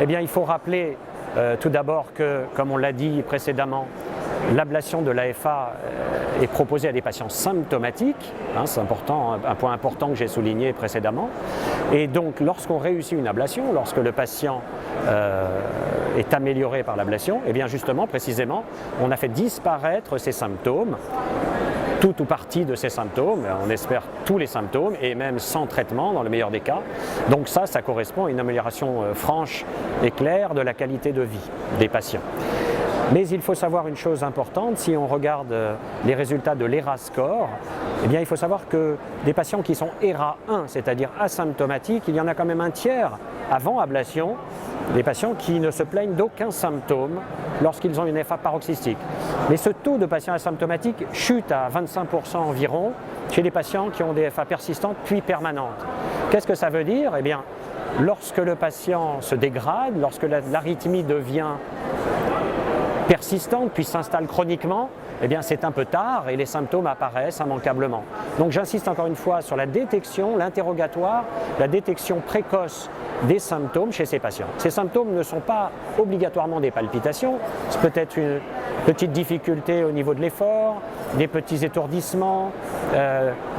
Eh bien, il faut rappeler tout d'abord que, comme on l'a dit précédemment, l'ablation de l'AFA est proposée à des patients symptomatiques, c'est important, un point important que j'ai souligné précédemment. Et donc, lorsqu'on réussit une ablation, lorsque le patient est amélioré par l'ablation, eh bien justement, précisément, on a fait disparaître ces symptômes, tout ou partie de ces symptômes, on espère tous les symptômes, et même sans traitement dans le meilleur des cas. Donc ça correspond à une amélioration franche et claire de la qualité de vie des patients. Mais il faut savoir une chose importante, si on regarde les résultats de l'ERA score, eh bien il faut savoir que des patients qui sont ERA 1, c'est-à-dire asymptomatiques, il y en a quand même un tiers avant ablation, des patients qui ne se plaignent d'aucun symptôme lorsqu'ils ont une FA paroxystique. Mais ce taux de patients asymptomatiques chute à 25% environ chez les patients qui ont des FA persistantes puis permanentes. Qu'est-ce que ça veut dire? Eh bien, lorsque le patient se dégrade, lorsque l'arythmie devient persistante puis s'installe chroniquement, eh bien c'est un peu tard et les symptômes apparaissent immanquablement. Donc j'insiste encore une fois sur la détection, l'interrogatoire, la détection précoce des symptômes chez ces patients. Ces symptômes ne sont pas obligatoirement des palpitations, c'est peut-être une petite difficulté au niveau de l'effort, des petits étourdissements,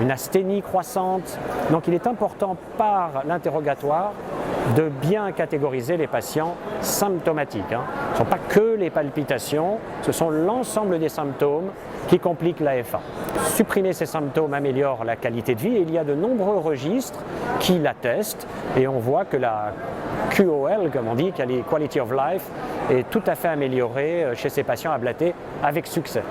une asthénie croissante. Donc il est important par l'interrogatoire de bien catégoriser les patients symptomatiques. Ce ne sont pas que les palpitations, ce sont l'ensemble des symptômes qui compliquent l'AFA. Supprimer ces symptômes améliore la qualité de vie et il y a de nombreux registres qui l'attestent et on voit que la QOL, comme on dit, Quality of Life, est tout à fait améliorée chez ces patients ablatés avec succès.